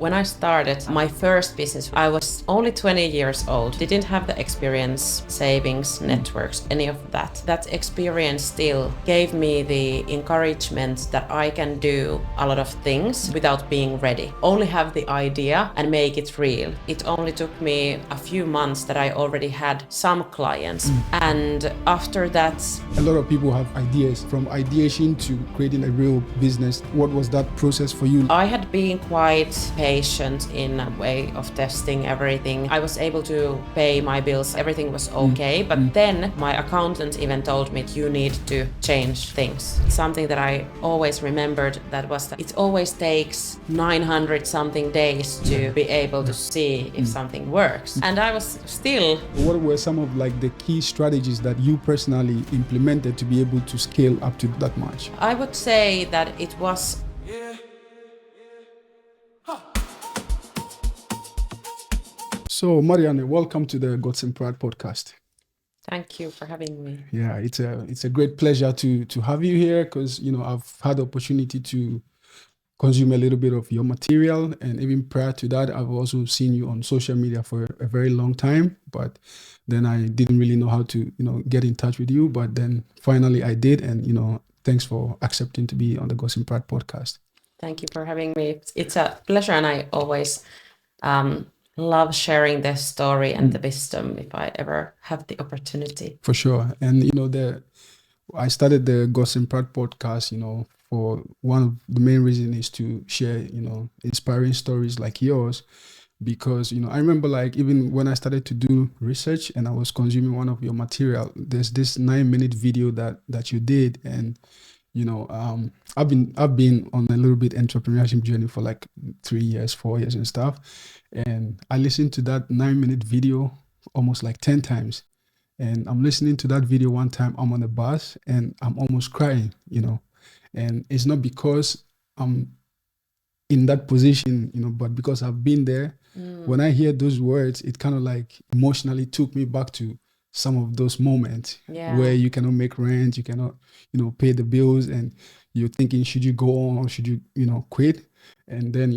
When I started my first business, I was only 20 years old, didn't have the experience, savings, networks, any of that. That experience still gave me the encouragement that I can do a lot of things without being ready. Only have the idea and make it real. It only took me a few months that I already had some clients. And after that, a lot of people have ideas, from ideation to creating a real business. What was that process for you? I had been quite patient in a way of testing everything. I was able to pay my bills, everything was okay, but then my accountant even told me you need to change things. Something that I always remembered, that was that it always takes 900 something days to be able to see if something works. And I was still... What were some of the key strategies that you personally implemented to be able to scale up to that much? I would say that it was... So Marianne, welcome to the Gods and Pride podcast. Thank you for having me. Yeah, it's a great pleasure to have you here, because I've had the opportunity to consume a little bit of your material, and even prior to that, I've also seen you on social media for a very long time. But then I didn't really know how to get in touch with you. But then finally I did, and thanks for accepting to be on the Gods and Pride podcast. Thank you for having me. It's a pleasure, and I always love sharing the story and the wisdom if I ever have the opportunity. For sure. And I started the Gods and Pride podcast, for one of the main reasons is to share, inspiring stories like yours, because I remember even when I started to do research and I was consuming one of your material, there's this 9-minute video that you did, and I've been on a little bit entrepreneurship journey for 3 years, 4 years and stuff. And I listened to that 9-minute video almost 10 times. And I'm listening to that video one time, I'm on the bus and I'm almost crying, And it's not because I'm in that position, but because I've been there. When I hear those words, it kind of emotionally took me back to some of those moments where you cannot make rent, you cannot, pay the bills, and you're thinking, should you go on or should you, quit? And then,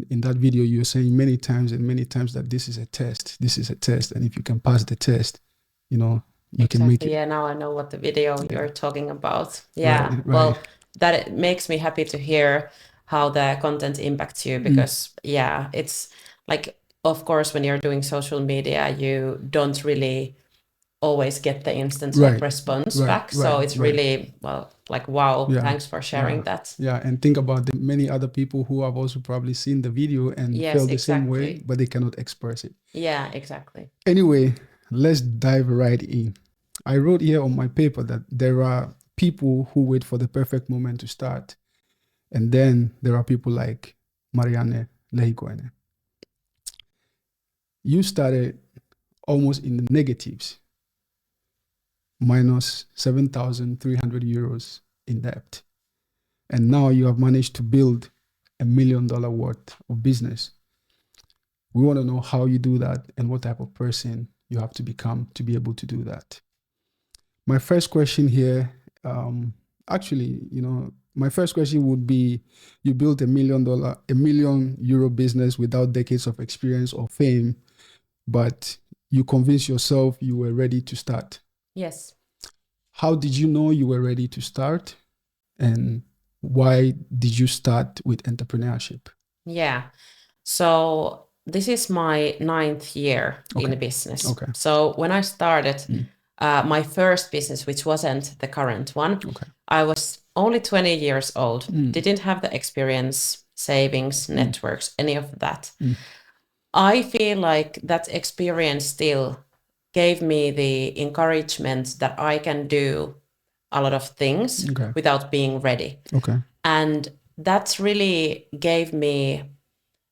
in that video, you're saying many times that this is a test. And if you can pass the test, you can make it. Yeah, now I know what the video you're talking about. Yeah, right. Well, that makes me happy to hear how the content impacts you, because it's of course, when you're doing social media, you don't really always get the instant response back. So it's really, wow, thanks for sharing that. Yeah, and think about the many other people who have also probably seen the video and felt the same way, but they cannot express it. Yeah, exactly. Anyway, let's dive right in. I wrote here on my paper that there are people who wait for the perfect moment to start. And then there are people like Marianne Lehikoinen. You started almost in the negatives, minus 7,300 euros in debt. And now you have managed to build $1 million worth of business. We want to know how you do that and what type of person you have to become to be able to do that. My first question here, my first question would be, you built $1 million euro business without decades of experience or fame, but you convinced yourself you were ready to start. Yes. How did you know you were ready to start? And why did you start with entrepreneurship? Yeah. So this is my 9th year in business. Okay. So when I started my first business, which wasn't the current one, I was only 20 years old, didn't have the experience, savings, networks, any of that. I feel like that experience still gave me the encouragement that I can do a lot of things without being ready. And that really gave me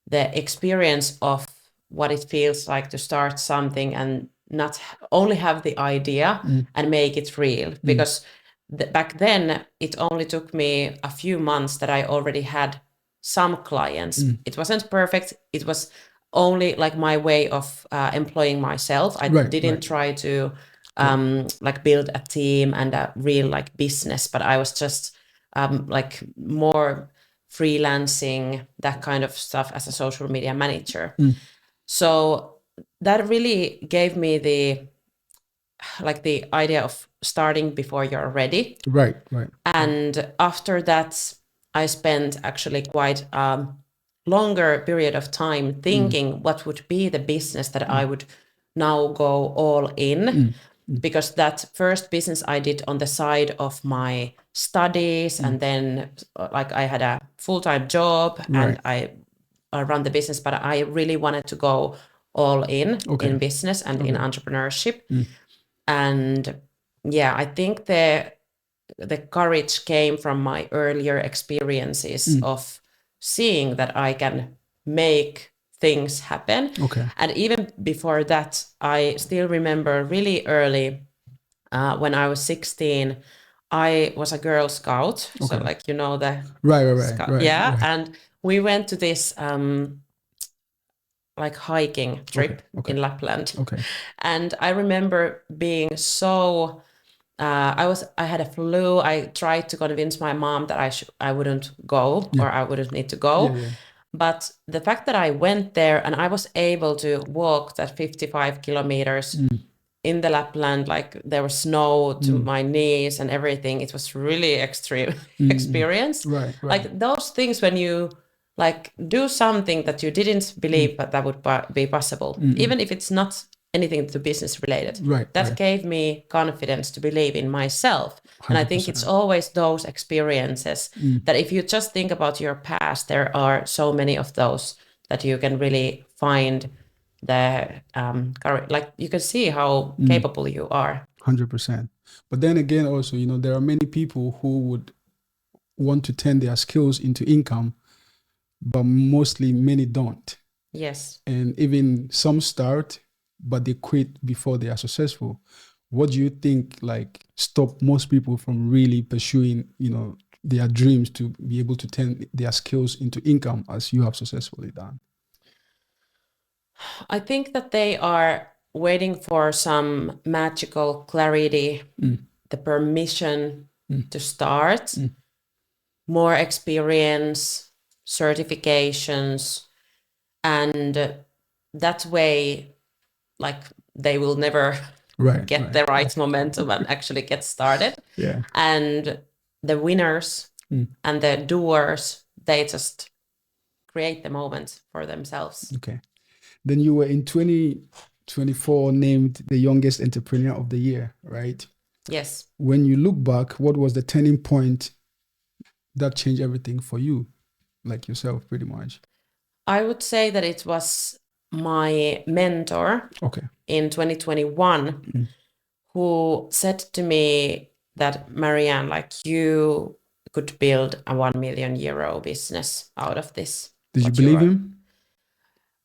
the experience of what it feels like to start something and not only have the idea and make it real. Because back then, it only took me a few months that I already had some clients. It wasn't perfect. It was only my way of employing myself. I didn't try to build a team and a real business, but I was just more freelancing, that kind of stuff as a social media manager. So that really gave me the idea of starting before you're ready. Right. And after that, I spent actually quite longer period of time thinking what would be the business that I would now go all in. Because that first business I did on the side of my studies, and then I had a full-time job, and I run the business, but I really wanted to go all in business and in entrepreneurship. And yeah, I think the courage came from my earlier experiences of seeing that I can make things happen. And even before that, I still remember really early when I was 16, I was a Girl Scout. So the right. And we went to this hiking trip in Lapland. And I remember being so I had a flu. I tried to convince my mom that I wouldn't go, or I wouldn't need to go. But the fact that I went there and I was able to walk that 55 kilometers in the Lapland, there was snow to my knees and everything. It was really extreme experience. Right. Those things when you do something that you didn't believe that would be possible, even if it's not anything to business related. That gave me confidence to believe in myself. 100%. And I think it's always those experiences that if you just think about your past, there are so many of those that you can really find the you can see how capable you are. 100%. But then again, also, there are many people who would want to turn their skills into income, but mostly many don't. Yes. And even some start, but they quit before they are successful. What do you think stop most people from really pursuing, their dreams to be able to turn their skills into income as you have successfully done? I think that they are waiting for some magical clarity, the permission to start, more experience, certifications, and that way they will never get the right momentum and actually get started. And the winners and the doers, they just create the moment for themselves. Then you were in 2024 named the youngest entrepreneur of the year, right? Yes. When you look back, what was the turning point that changed everything for you, yourself, pretty much? I would say that it was my mentor in 2021 who said to me that, Marianne, you could build a 1 million euro business out of this. Did you believe him?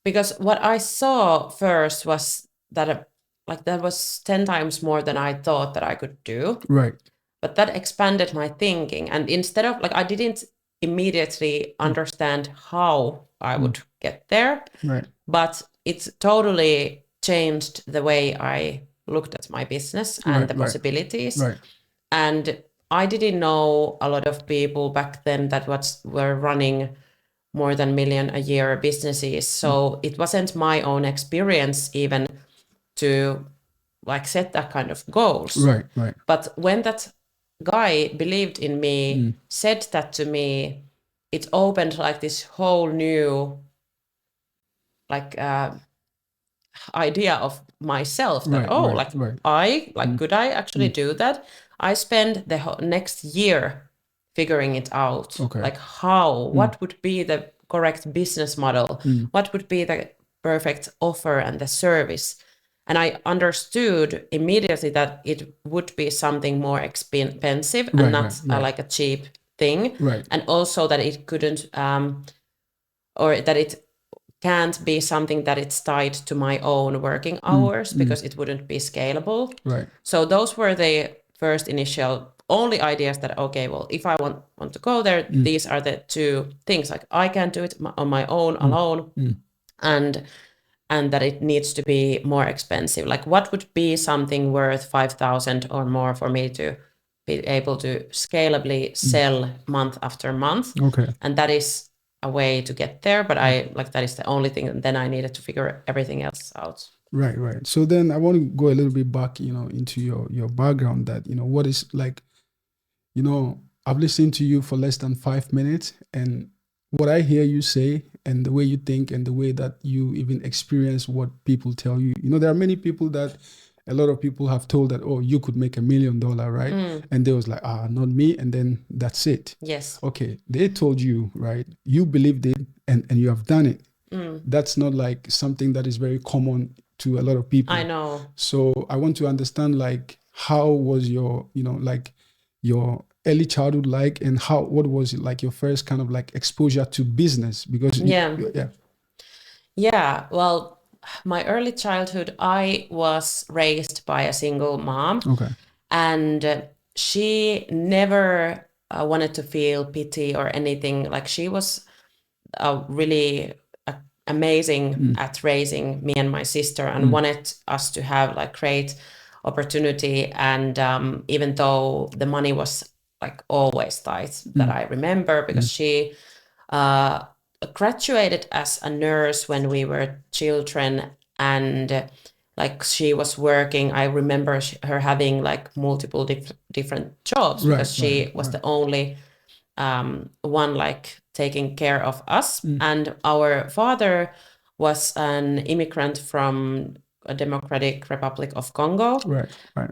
Because what I saw first was that that was 10 times more than I thought that I could do. Right. But that expanded my thinking. And instead of I didn't immediately understand how I would get there. Right. But it totally changed the way I looked at my business and the possibilities. Right. And I didn't know a lot of people back then that were running more than $1 million a year businesses. So it wasn't my own experience even to set that kind of goals. Right. But when that guy believed in me, said that to me, it opened this whole new idea of myself that could I actually do that? I spent the next year figuring it out. What would be the correct business model? What would be the perfect offer and the service? And I understood immediately that it would be something more expensive and not a cheap thing. And also that it couldn't, or that it can't be something that it's tied to my own working hours because it wouldn't be scalable. So those were the first initial only ideas that, if I want to go there, these are the two things. I can do it on my own, alone, and that it needs to be more expensive. What would be something worth 5,000 or more for me to be able to scalably sell month after month. Okay. And that is a way to get there, but that is the only thing. And then I needed to figure everything else out. Right. So then I want to go a little bit back, into your background, that, what is like, I've listened to you for less than 5 minutes, and what I hear you say and the way you think and the way that you even experience what people tell you, there are many people that a lot of people have told that, oh, you could make $1 million, right? And they was like, not me. And then that's it. Yes. Okay. They told you, right? You believed it and you have done it. That's not like something that is very common to a lot of people. I know. So I want to understand, like, how was your, your early childhood like, and what was it like your first kind of like exposure to business? Because well, my early childhood, I was raised by a single mom. Okay. And she never wanted to feel pity or anything. Like, she was really amazing at raising me and my sister, and wanted us to have like great opportunity. And even though the money was like always tight, that I remember, because she graduated as a nurse when we were children, and like she was working. I remember her having like multiple different jobs, because she was the only one like taking care of us. And our father was an immigrant from a Democratic Republic of Congo. Right.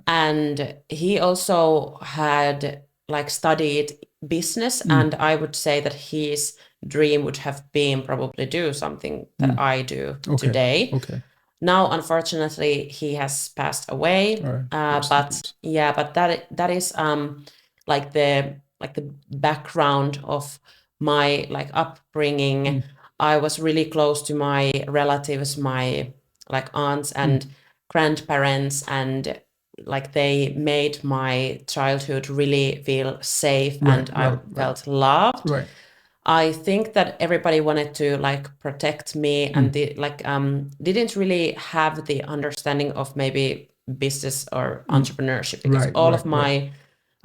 And he also had like studied business, and I would say that his dream would have been probably do something that I do today. Okay. Now, unfortunately, he has passed away. But that is like the background of my like upbringing. I was really close to my relatives, my like aunts and grandparents, and like they made my childhood really feel safe, and I felt loved. Right. I think that everybody wanted to like protect me, and didn't really have the understanding of maybe business or entrepreneurship, because all of my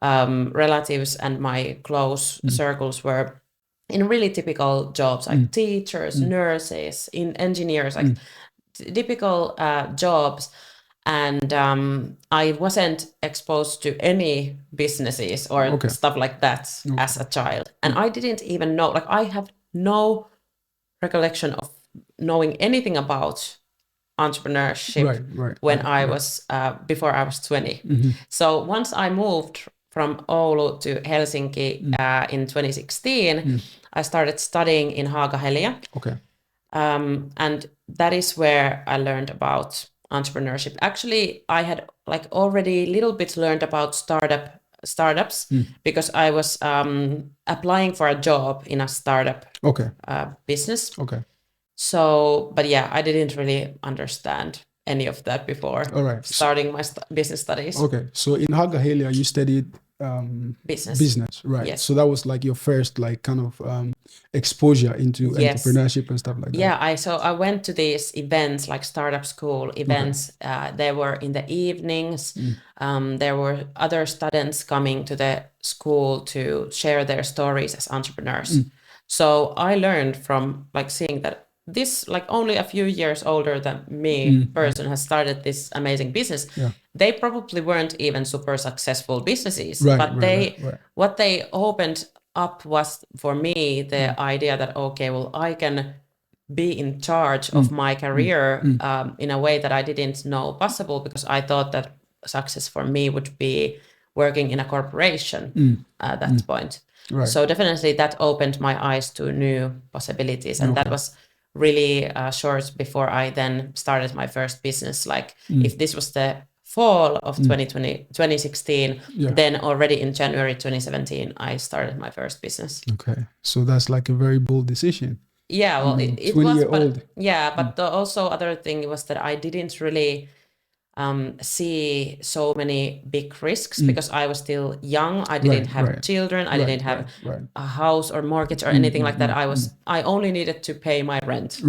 relatives and my close circles were in really typical jobs, like teachers, nurses, engineers, like typical jobs. And I wasn't exposed to any businesses or stuff like that as a child. And I didn't even know, like I have no recollection of knowing anything about entrepreneurship when I was, before I was 20. So once I moved from Oulu to Helsinki in 2016, I started studying in Haaga-Helia. Okay. And that is where I learned about entrepreneurship. Actually, I had like already a little bit learned about startups because I was applying for a job in a startup business. Okay. So, but yeah, I didn't really understand any of that before starting my business studies. Okay. So in Haaga-Helia, you studied business, right? Yes. So that was like your first like kind of exposure into entrepreneurship and stuff like that. Yeah, I went to these events, like startup school events. They were in the evenings. There were other students coming to the school to share their stories as entrepreneurs. So I learned from like seeing that this like only a few years older than me person has started this amazing business. They probably weren't even super successful businesses, but what they opened up was for me the idea that, okay, well, I can be in charge of my career in a way that I didn't know possible, because I thought that success for me would be working in a corporation at that point. So definitely that opened my eyes to new possibilities. And that was really short before I then started my first business. Like if this was the fall of 2016, then already in January 2017, I started my first business. Okay. So that's like a very bold decision. Yeah, well, it was, but the also other thing was that I didn't really see so many big risks because I was still young. I didn't have children. I didn't have a house or mortgage or anything like that. I only needed to pay my rent.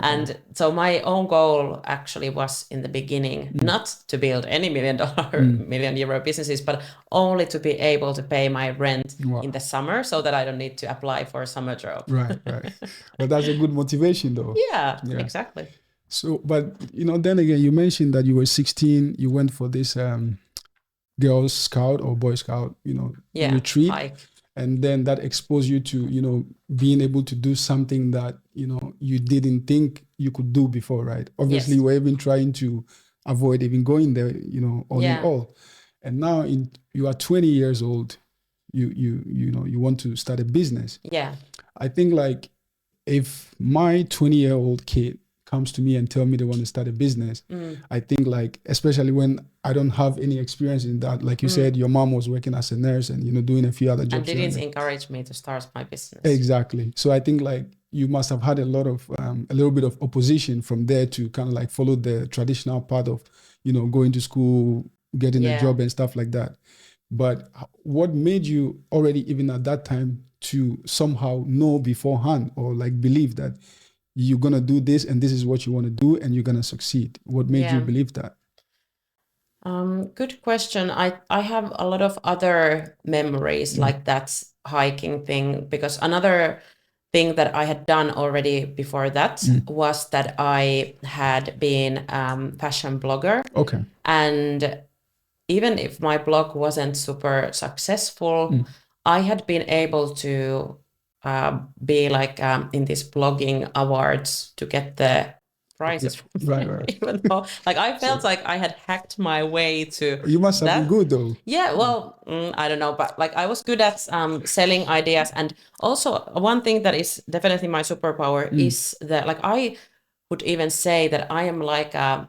And so my own goal actually was in the beginning not to build any million euro businesses, but only to be able to pay my rent in the summer so that I don't need to apply for a summer job. Right. Well, that's a good motivation though. Yeah, exactly. So, but then again, you mentioned that you were 16, you went for this Girl Scout or Boy Scout, retreat. Hike. And then that exposed you to, being able to do something that, you didn't think you could do before, right? Obviously, you were even trying to avoid even going there, all in all. And now you are 20 years old, you want to start a business. Yeah. I think like if my 20-year-old kid comes to me and tell me they want to start a business, I think like, especially when I don't have any experience in that, like you said, your mom was working as a nurse and, doing a few other jobs. And didn't encourage me to start my business. Exactly. So I think like you must have had a little bit of opposition from there to kind of like follow the traditional path of, going to school, getting a job and stuff like that. But what made you already, even at that time, to somehow know beforehand or like believe that you're going to do this and this is what you want to do and you're going to succeed? What made you believe that? Good question. I have a lot of other memories like that hiking thing, because another thing that I had done already before that was that I had been fashion blogger. Okay. And even if my blog wasn't super successful, I had been able to be like in these blogging awards to get the prizes from them. Right. Even though like I felt like I had hacked my way to You must have been good though. Yeah, well, I don't know, but like I was good at selling ideas. And also one thing that is definitely my superpower is that like I would even say that I am like a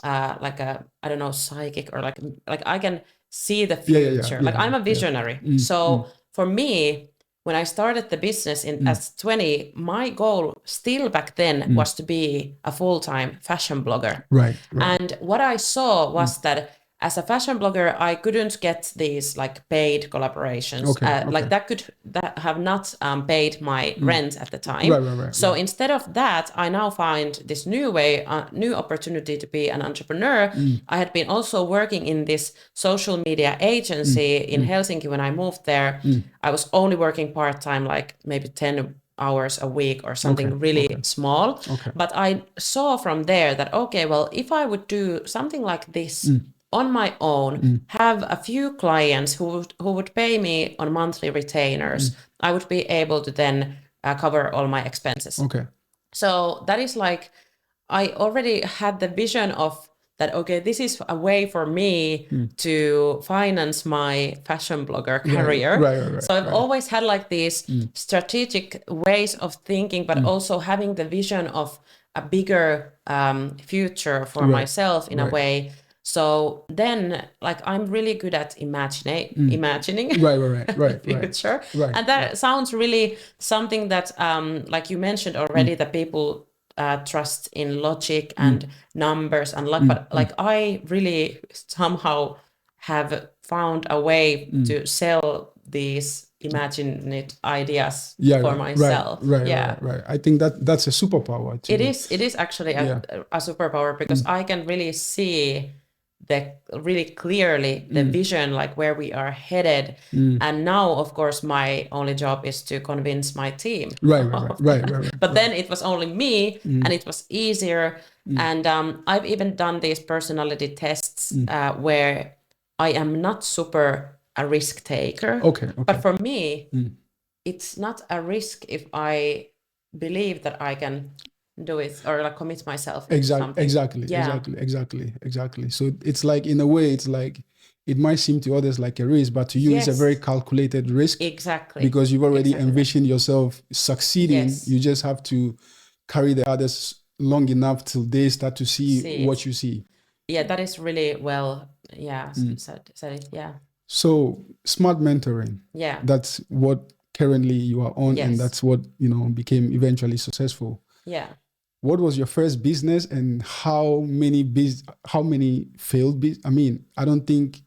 I don't know, psychic, or like I can see the future. I'm a visionary. So for me, when I started the business as 20, my goal still back then was to be a full-time fashion blogger. Right. And what I saw was that as a fashion blogger, I couldn't get these like paid collaborations. Like that have not paid my rent at the time. Right. So instead of that, I now find this new way, new opportunity to be an entrepreneur. I had been also working in this social media agency in Helsinki when I moved there. I was only working part-time, like maybe 10 hours a week or something really small. But I saw from there that, okay, well, if I would do something like this on my own, have a few clients who would pay me on monthly retainers, I would be able to then cover all my expenses. So that is like, I already had the vision of that, okay, this is a way for me to finance my fashion blogger career. Right. So I've always had like these strategic ways of thinking, but also having the vision of a bigger future for myself in a way. So then, like, I'm really good at imagining the future. And that sounds really something that, like you mentioned already, that people trust in logic and numbers and luck. But like, I really somehow have found a way to sell these imagined ideas for myself. Right. I think that's a superpower too. It is actually a superpower, because I can really see really clearly the vision, like where we are headed. And now, of course, my only job is to convince my team. Right. But then it was only me, and it was easier. And I've even done these personality tests where I am not super a risk taker. But for me, it's not a risk if I believe that I can do it, or like commit myself to something. Exactly. So it's like, in a way, it's like, it might seem to others like a risk, but to you it's a very calculated risk. Exactly. Because you've already envisioned yourself succeeding. You just have to carry the others long enough till they start to see what you see. Yeah, that is really well said it. So smart mentoring. Yeah. That's what currently you are on, and that's what became eventually successful. Yeah. what was your first business and how many failed I mean, I don't think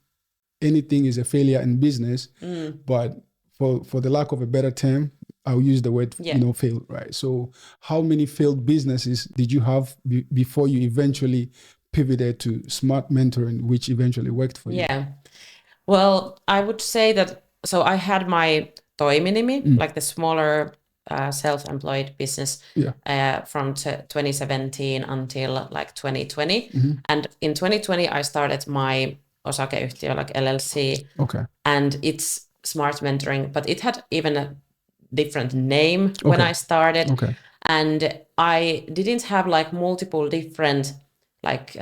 anything is a failure in business, but for the lack of a better term, I'll use the word, fail, right? So how many failed businesses did you have before you eventually pivoted to smart mentoring, which eventually worked for you? Yeah. Well, I would say that, so I had my toiminimi, like the smaller self-employed business from 2017 until like 2020. And in 2020, I started my osakeyhtiö, like LLC. Okay. And it's smart mentoring, but it had even a different name when I started. Okay. And I didn't have like multiple different like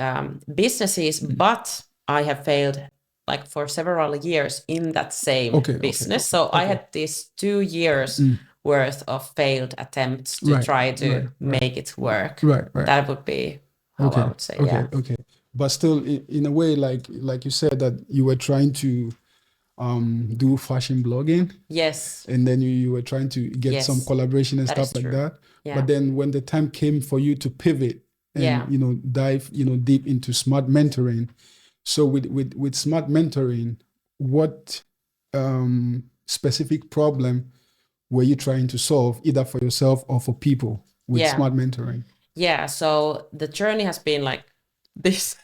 businesses, but I have failed like for several years in that same business. So I had these 2 years worth of failed attempts to try to make it work. Right. That would be how I would say. Okay. But still, in a way, like you said, that you were trying to do fashion blogging. Yes. And then you were trying to get some collaboration and stuff like that. Yeah. But then when the time came for you to pivot and dive deep into smart mentoring. So with smart mentoring, what specific problem were you trying to solve, either for yourself or for people with smart mentoring? Yeah, so the journey has been like this.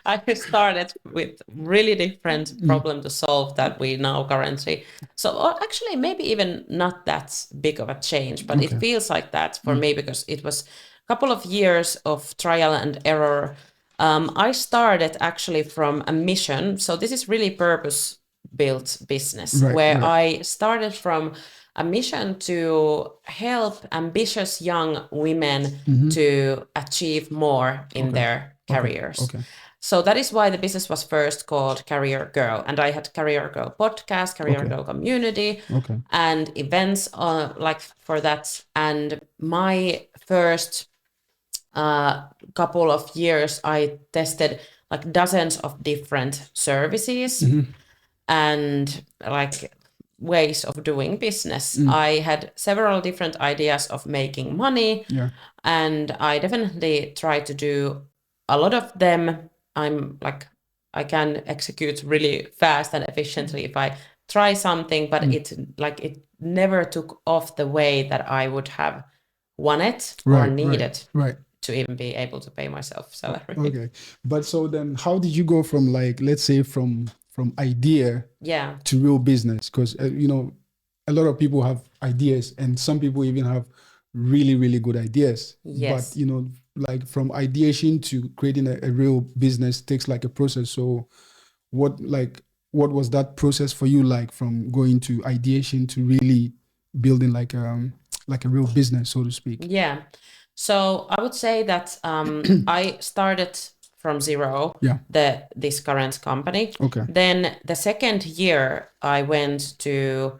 I started with really different problem to solve that we now currently. So actually, maybe even not that big of a change, but it feels like that for me because it was a couple of years of trial and error. I started actually from a mission. So this is really purpose-built business where I started from a mission to help ambitious young women to achieve more in their careers. So that is why the business was first called Career Girl. And I had Career Girl podcast, Career Girl community, and events like for that. And my first couple of years, I tested like dozens of different services and like ways of doing business. I had several different ideas of making money, and I definitely tried to do a lot of them. I can execute really fast and efficiently if I try something, but it never took off the way that I would have wanted or needed to even be able to pay myself salary. Okay, but so then how did you go from, like, let's say from idea to real business? Because a lot of people have ideas, and some people even have really, really good ideas. Yes. But like from ideation to creating a real business takes like a process. So what was that process for you, like from going to ideation to really building like a real business, so to speak? Yeah. So I would say that I started from zero, this current company. Then the second year I went to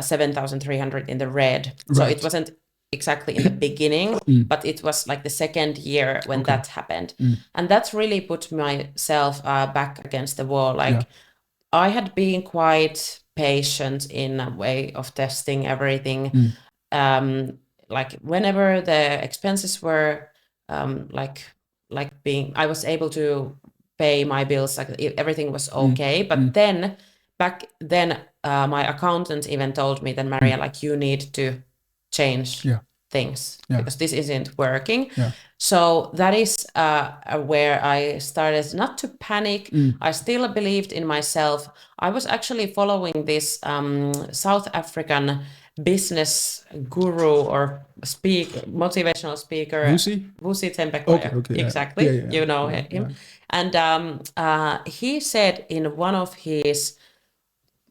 7,300 in the red. So it wasn't exactly in the beginning, but it was like the second year when that happened. And that's really put myself back against the wall. Like I had been quite patient in a way of testing everything. Like whenever the expenses were I was able to pay my bills, like everything was okay. But then back then my accountant even told me that, Maria, like you need to change things because this isn't working. So that is where I started not to panic. I still believed in myself. I was actually following this South African business guru or motivational speaker, Vusi Tembekoya. Exactly. You know him. And he said in one of his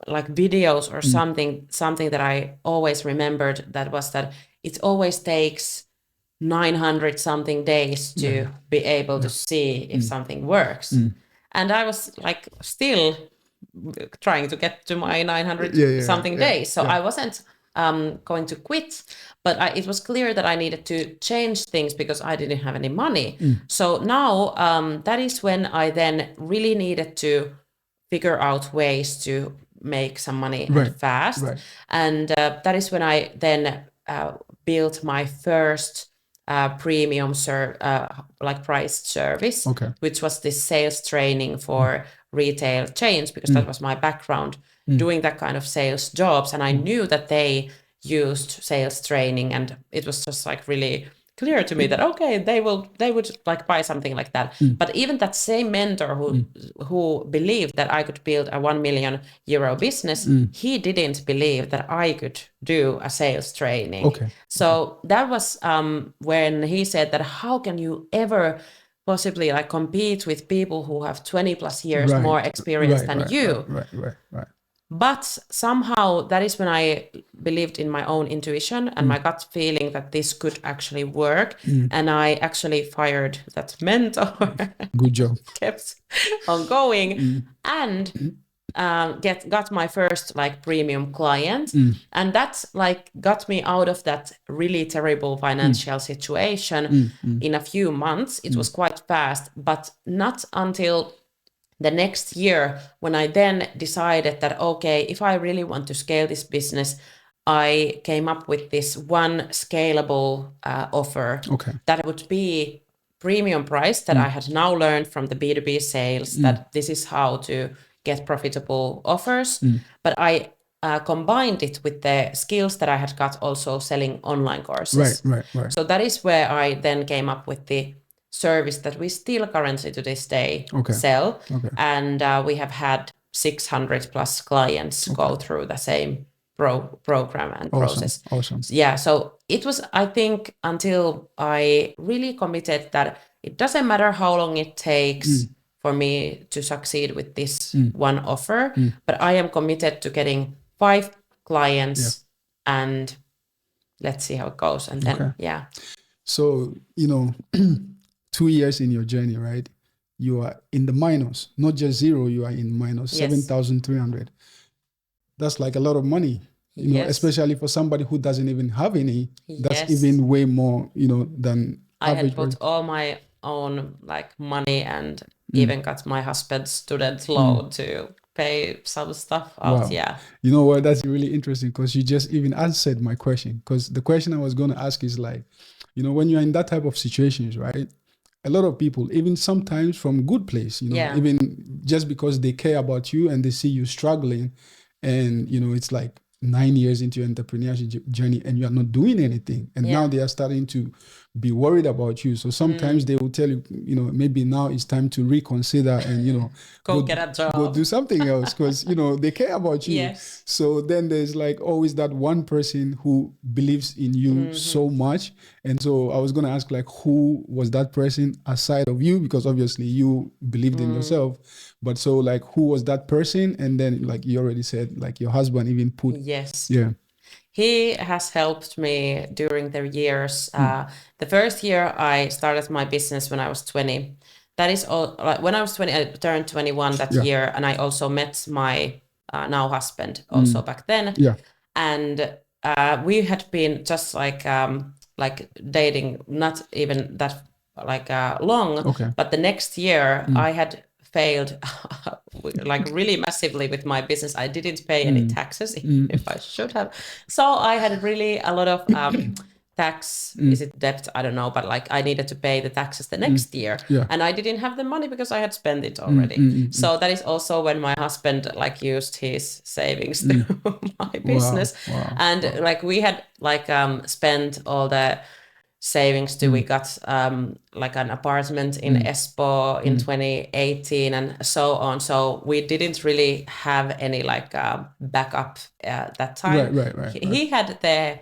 like videos or something that I always remembered, that was that it always takes 900 something days to be able to see if something works. And I was like still trying to get to my 900 something days. So I wasn't going to quit, but it was clear that I needed to change things because I didn't have any money. So now that is when I then really needed to figure out ways to make some money fast. And that is when I then built my first premium like priced service, which was this sales training for retail chains, because that was my background, doing that kind of sales jobs. And I knew that they used sales training, and it was just like really clear to me that okay, they would like buy something like that. But even that same mentor who believed that I could build a 1 million euro business, he didn't believe that I could do a sales training. So that was when he said that how can you ever possibly like compete with people who have 20 plus years more experience than you. Right. But somehow that is when I believed in my own intuition and my gut feeling that this could actually work. And I actually fired that mentor. Good job. Kept on going and got my first like premium client. And that like got me out of that really terrible financial situation in a few months. It was quite fast, but not until the next year when I then decided that, okay, if I really want to scale this business, I came up with this one scalable offer that would be premium price that I had now learned from the B2B sales that this is how to get profitable offers. But I combined it with the skills that I had got also selling online courses. Right. So that is where I then came up with the service that we still currently to this day sell. And we have had 600 plus clients go through the same program and process. Awesome. Yeah, so it was, I think, until I really committed that it doesn't matter how long it takes for me to succeed with this one offer, but I am committed to getting 5 clients and let's see how it goes. And then, So, 2 years in your journey, right? You are in the minus, not just zero, you are in minus 7,300. That's like a lot of money, especially for somebody who doesn't even have any. That's even way more, than I average. had put all my own like money and even got my husband's student loan to pay some stuff out. Wow. Yeah. You know what? That's really interesting because you just even answered my question. Because the question I was going to ask is like, when you're in that type of situations, right? A lot of people, even sometimes from good place, even just because they care about you and they see you struggling, and it's like 9 years into your entrepreneurship journey and you are not doing anything, and now they are starting to be worried about you. So sometimes they will tell you, maybe now it's time to reconsider and go get a job, go do something else, because they care about you. So then there's like always that one person who believes in you so much. And so I was going to ask, like, who was that person aside of you? Because obviously you believed in yourself, but so like, who was that person? And then like you already said, like your husband even put he has helped me during the years. The first year I started my business when I was 20. That is all. Like, when I was 20, I turned 21 that year, and I also met my now husband also back then. And we had been just like dating, not even that like long. But the next year I had failed like really massively with my business. I didn't pay any taxes if I should have. So I had really a lot of tax, is it debt? I don't know, but like I needed to pay the taxes the next year. And I didn't have the money because I had spent it already. So that is also when my husband like used his savings through my business. And like we had like spent all the savings too. We got like an apartment in Espoo in 2018 and so on. So we didn't really have any like backup at that time. He had the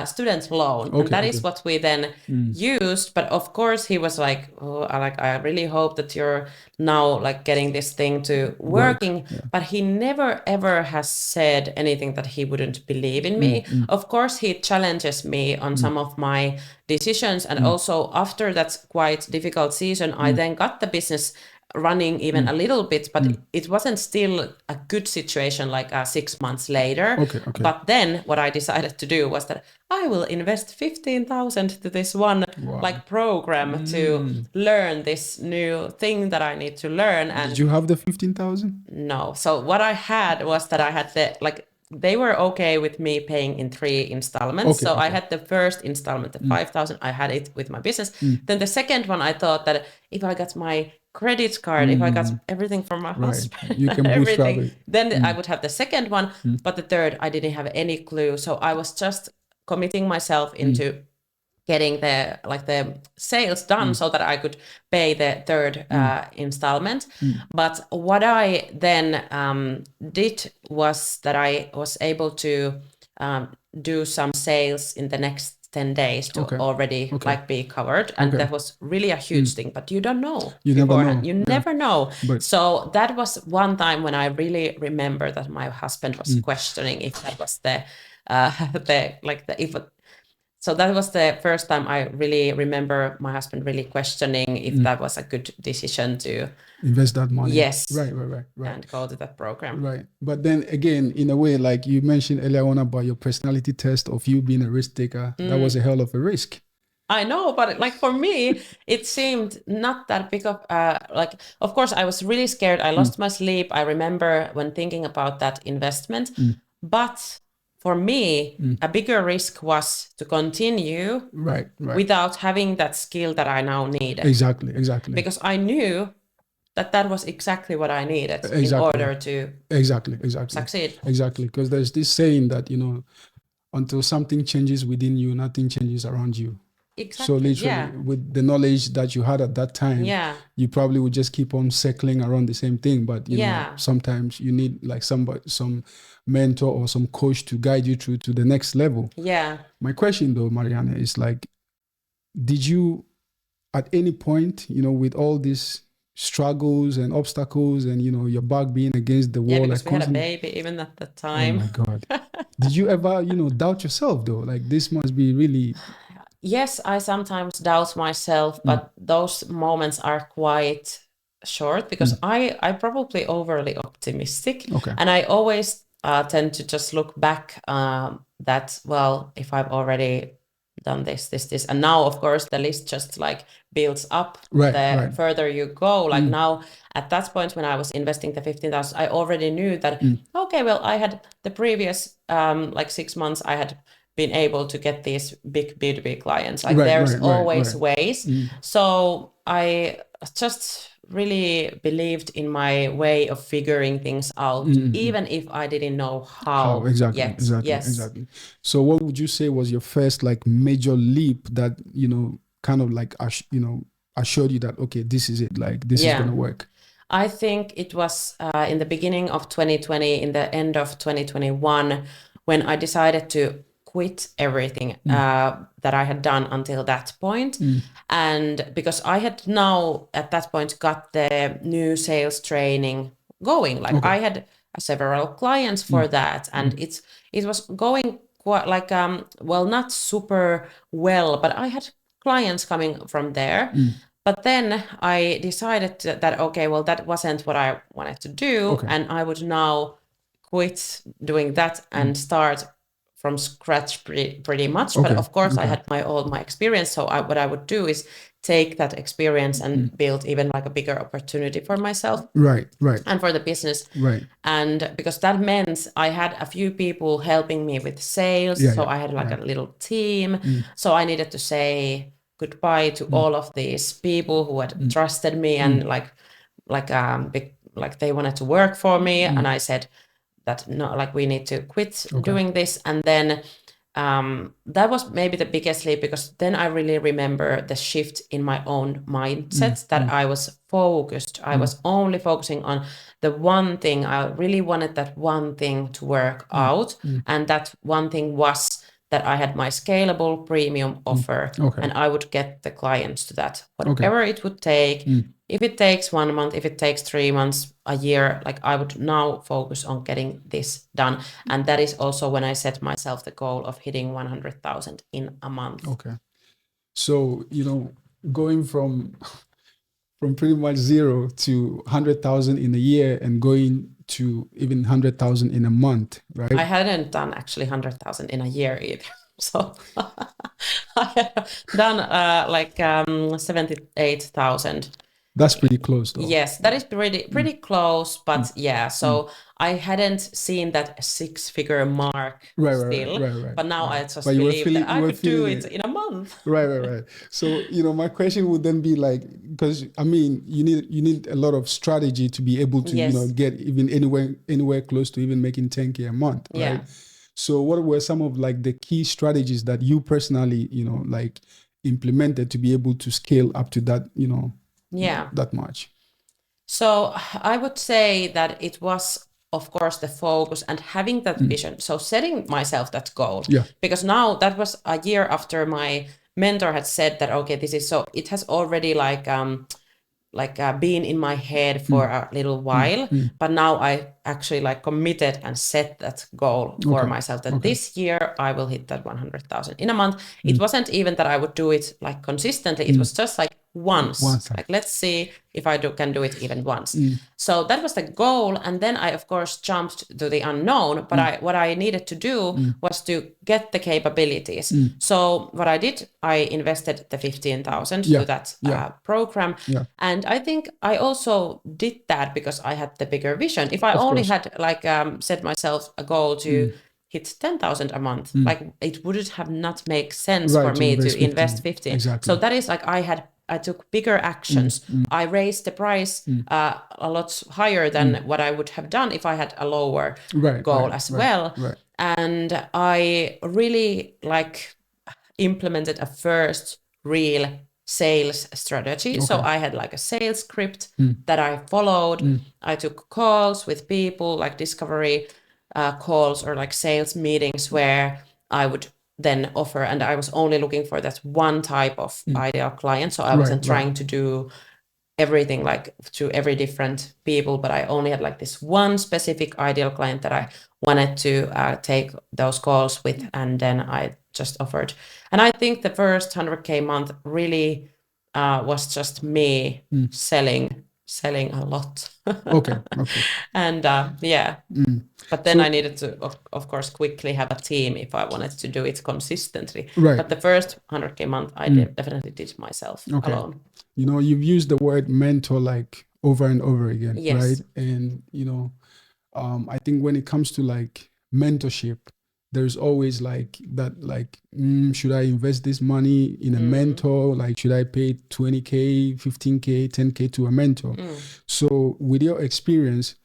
student loan, and that is what we then used. But of course he was like, I really hope that you're now like getting this thing to working. But he never ever has said anything that he wouldn't believe in me. Of course he challenges me on some of my decisions, and also after that quite difficult season I then got the business running even a little bit, but it wasn't still a good situation like 6 months later. But then what I decided to do was that I will invest 15,000 to this one like program to learn this new thing that I need to learn. And did you have the 15,000? No. So what I had was that I had the like they were okay with me paying in 3 installments. So I had the first installment, the 5,000, I had it with my business. Then the second one, I thought that if I got my credit card, if I got everything from my husband, you can everything, then I would have the second one. But the third, I didn't have any clue. So I was just committing myself into getting the sales done so that I could pay the third installment. But what I then did was that I was able to do some sales in the next 10 days to already be covered. And that was really a huge thing, but you don't know. You never know. So that was one time when I really remember that my husband was questioning if that was so that was the first time I really remember my husband really questioning if that was a good decision to invest that money. Yes. Right. And go to that program. Right. But then again, in a way, like you mentioned earlier on about your personality test of you being a risk taker, that was a hell of a risk. I know, but like for me, it seemed not that big of of course I was really scared. I lost my sleep. I remember when thinking about that investment, but for me, a bigger risk was to continue without having that skill that I now needed. Exactly. Because I knew that was exactly what I needed in order to succeed. Exactly, because there's this saying that, until something changes within you, nothing changes around you. Exactly. So literally, with the knowledge that you had at that time, you probably would just keep on circling around the same thing. But you know, sometimes you need like some mentor or some coach to guide you through to the next level. Yeah. My question though, Marianne, is like, did you at any point, with all these struggles and obstacles and, your back being against the wall? Yeah, because we had a baby even at that time. Oh my God. Did you ever, doubt yourself though? Like this must be really... Yes, I sometimes doubt myself, but those moments are quite short because I probably overly optimistic. And I always tend to just look back that, well, if I've already done this. And now, of course, the list just like builds up the further you go. Like now, at that point when I was investing the 15,000, I already knew that, okay, well, I had the previous 6 months, I had been able to get these big B2B clients. Like there's always ways. So I just really believed in my way of figuring things out, even if I didn't know how yet. Exactly. So what would you say was your first like major leap that, kind of like, assured you that, okay, this is it, like this is going to work? I think it was in the beginning of 2020, in the end of 2021, when I decided to quit everything that I had done until that point. And because I had now at that point got the new sales training going, like I had several clients for that, and it was going quite like not super well, but I had clients coming from there. But then I decided that okay, well, that wasn't what I wanted to do, and I would now quit doing that and start from scratch pretty much. But of course I had all my experience. So what I would do is take that experience and build even like a bigger opportunity for myself. Right. And for the business. Right. And because that meant I had a few people helping me with sales. So I had like a little team. So I needed to say goodbye to all of these people who had trusted me and like they wanted to work for me. And I said, that no, like we need to quit doing this. And then that was maybe the biggest leap, because then I really remember the shift in my own mindset that I was focused. I was only focusing on the one thing. I really wanted that one thing to work out. And that one thing was that I had my scalable premium offer and I would get the clients to that, whatever it would take. If it takes 1 month, if it takes 3 months, a year, like I would now focus on getting this done. And that is also when I set myself the goal of hitting 100,000 in a month. Okay. So, going from pretty much 0 to 100,000 in a year and going to even 100,000 in a month, right? I hadn't done actually 100,000 in a year either. So I have done 78,000. That's pretty close though. Yes, that is pretty close, but so I hadn't seen that 6-figure mark still, but now I just believe that I could do it in a month. Right. So, my question would then be like, because I mean, you need a lot of strategy to be able to, get even anywhere close to even making 10K a month, right? Yeah. So what were some of like the key strategies that you personally, like implemented to be able to scale up to that, that much? So I would say that it was, of course, the focus and having that vision. So setting myself that goal. Yeah. Because now that was a year after my mentor had said that, okay, this is so, it has already been in my head for a little while, but now I actually like committed and set that goal for myself that this year I will hit that 100,000 in a month. It wasn't even that I would do it like consistently. It was just like once. Like, let's see if I can do it even once. So that was the goal. And then I, of course, jumped to the unknown, but what I needed to do was to get the capabilities. So what I did, I invested the 15,000 to that program. Yeah. And I think I also did that because I had the bigger vision. If I only had set myself a goal to hit 10,000 a month, like it wouldn't have not make sense for me to invest 15. Exactly. So that is like I took bigger actions. I raised the price a lot higher than what I would have done if I had a lower goal as well. Right. And I really implemented a first real sales strategy. So I had like a sales script that I followed. I took calls with people, like discovery calls or like sales meetings where I would then offer, and I was only looking for that one type of ideal client. So I wasn't trying to do everything like to every different people, but I only had like this one specific ideal client that I wanted to take those calls with, and then I just offered. And I think the first 100K month really was just me selling a lot. Okay. And but then I needed to, of course, quickly have a team if I wanted to do it consistently. Right. But the first 100K month, I definitely did myself alone. You've used the word mentor like over and over again, Yes. right? And, I think when it comes to like mentorship, there's always like that, like, should I invest this money in a mentor? Like, should I pay 20K, 15K, 10K to a mentor? So with your experience,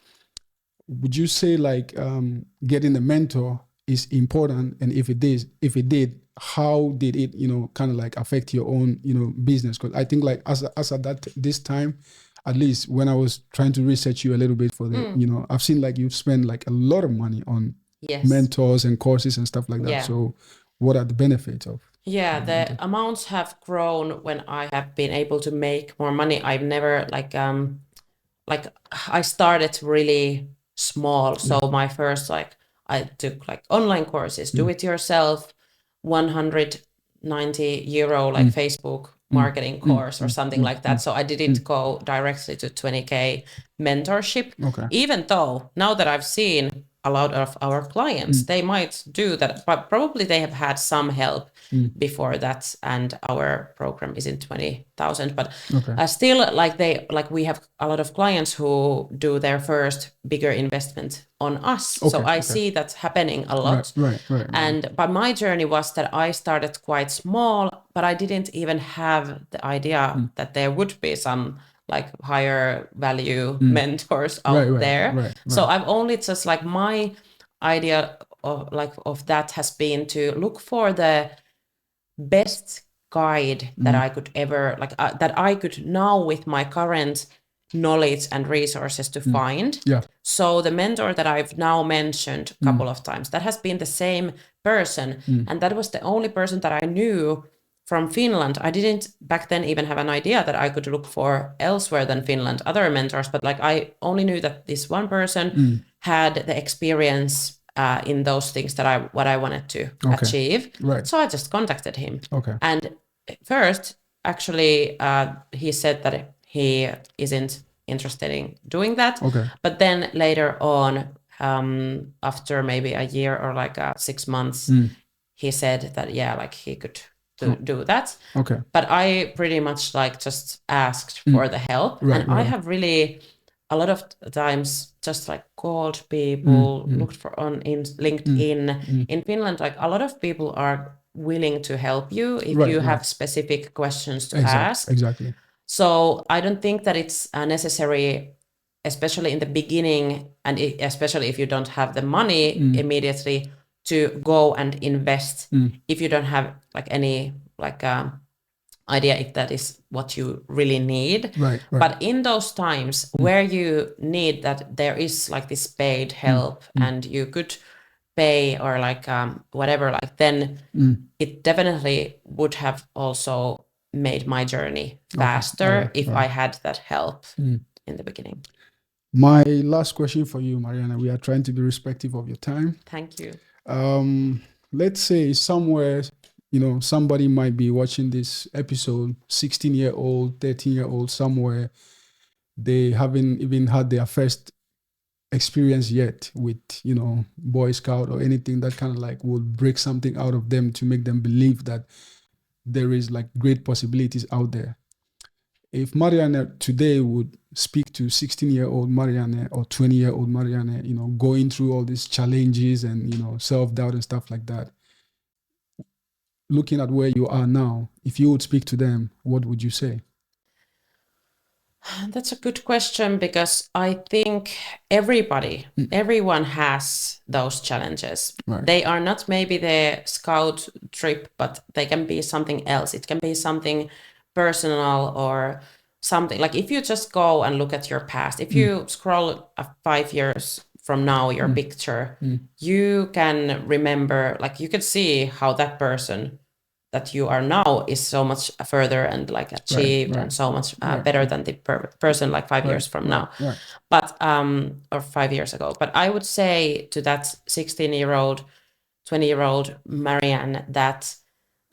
would you say like getting a mentor is important? And if it did, how did it, kind of like affect your own, business? Because I think like as at this time, at least when I was trying to research you a little bit for the, I've seen like you've spent like a lot of money on mentors and courses and stuff like that. Yeah. So what are the benefits of? Yeah, the amounts have grown when I have been able to make more money. I've never I started really small. So my first I took like online courses, do it yourself, 190 euro Facebook marketing course or something like that. So I didn't go directly to 20K mentorship, even though now that I've seen a lot of our clients, they might do that, but probably they have had some help before that, and our program is in 20,000. But still, we have a lot of clients who do their first bigger investment on us. So I see that happening a lot. Right. But my journey was that I started quite small, but I didn't even have the idea that there would be some like higher value mentors out there. Right. So I've only just like my idea of that has been to look for the best guide that I could ever that I could now with my current knowledge and resources to find. Yeah. So the mentor that I've now mentioned a couple of times, that has been the same person, and that was the only person that I knew from Finland. I didn't back then even have an idea that I could look for elsewhere than Finland, other mentors, but like I only knew that this one person had the experience in those things that what I wanted to achieve. Right. So I just contacted him. Okay. And first, actually, he said that he isn't interested in doing that. Okay. But then later on, after maybe a year or 6 months, he said that he could do that. Okay. But I pretty much just asked for the help, and I have really a lot of times just like called people, looked for on in LinkedIn. In Finland, like a lot of people are willing to help you if you have specific questions to ask. Exactly. So I don't think that it's necessary, especially in the beginning, and especially if you don't have the money immediately to go and invest if you don't have like any like idea if that is what you really need. Right. But in those times where you need that there is like this paid help and you could pay or like whatever, like then it definitely would have also made my journey faster if I had that help in the beginning. My last question for you, Marianne, we are trying to be respectful of your time. Thank you. Let's say somewhere, somebody might be watching this episode, 16-year-old, 13-year-old, somewhere, they haven't even had their first experience yet with, Boy Scout or anything that kind of like will break something out of them to make them believe that there is like great possibilities out there. If Marianne today would speak to 16-year-old Marianne or 20-year-old Marianne, going through all these challenges and, self-doubt and stuff like that, looking at where you are now, if you would speak to them, what would you say? That's a good question, because I think everyone has those challenges. Right. They are not maybe the scout trip, but they can be something else. It can be something personal or something like if you just go and look at your past, if you scroll 5 years from now, your picture, you can remember, like you can see how that person that you are now is so much further and like achieved and so much better than the person like 5 years from now. But or 5 years ago. But I would say to that 16-year-old, 20-year-old Marianne that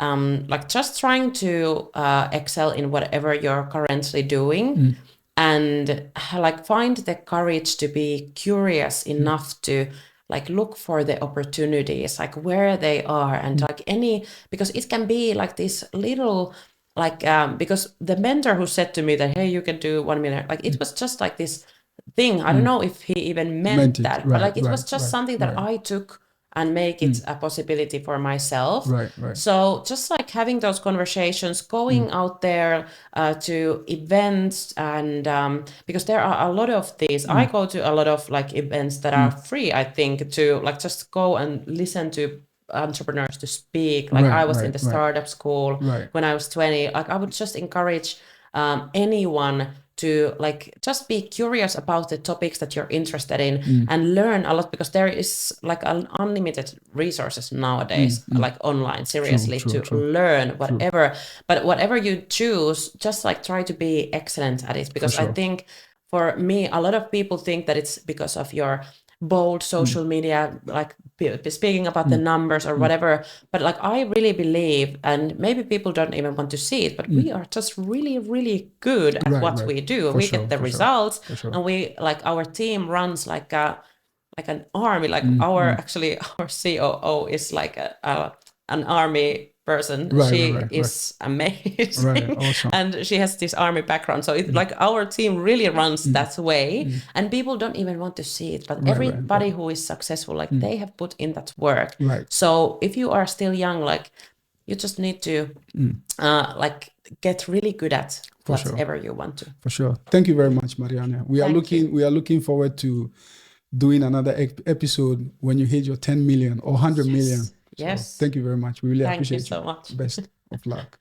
like just trying to excel in whatever you're currently doing and like find the courage to be curious enough to like look for the opportunities, like where they are, and like because it can be like this little like because the mentor who said to me that, hey, you can do 1 million, like it was just like this thing. I don't know if he even meant that, but like it was just something that I took and make it a possibility for myself. So just like having those conversations, going out there to events, and because there are a lot of these, I go to a lot of like events that are free, I think, to like just go and listen to entrepreneurs to speak. Like I was in the startup school when I was 20. Like I would just encourage anyone to like just be curious about the topics that you're interested in and learn a lot, because there is like an unlimited resources nowadays, like online, seriously, to learn whatever. But whatever you choose, just like try to be excellent at it, because I think for me, a lot of people think that it's because of your bold social media, like speaking about the numbers or whatever, but like I really believe, and maybe people don't even want to see it, but we are just really, really good at what we do. We get the results, and we like our team runs like an army. Like our COO is like an army person. She is amazing, awesome. And she has this army background, so it's like our team really runs that way, and people don't even want to see it, but everybody who is successful, like they have put in that work. So if you are still young, like you just need to like get really good at whatever you want to. For sure. Thank you very much, Marianne. We are looking forward to doing another episode when you hit your 10 million or 100 million. Yes. So thank you very much. We really appreciate it. Thank you so much. Best of luck.